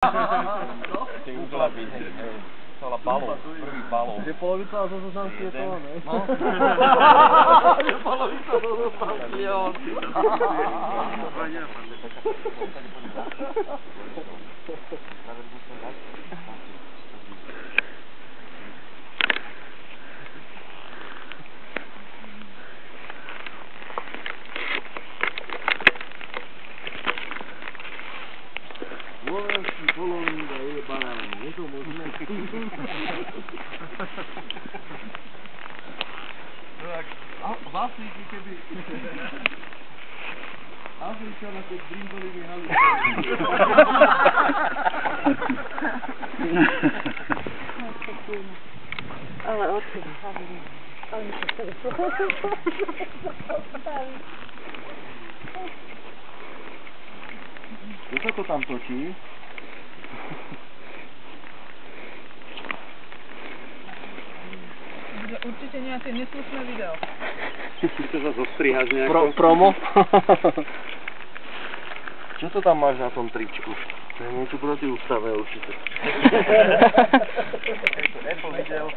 Ty musela byť, celá balov, prvý balov. Že polovica a zase tam svietala, ne? No. Že polovica a zase tam svietala. Slovenský polovník a je banán, je to možné? Tak, v Afrike keby... Afričana keď brinzovými halicami. Ale odtedy, oni sa chceli Čo sa to tam točí? Určite nejaké neslušné video. Chce sa zostrihať nejako? Promo? Čo to tam máš na tom tričku? To je niečo protiústavné určite. Apple videl.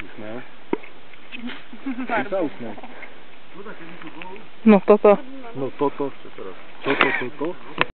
Usmel? Ty sa usmel? No toto. No toto, čo teraz? Toto.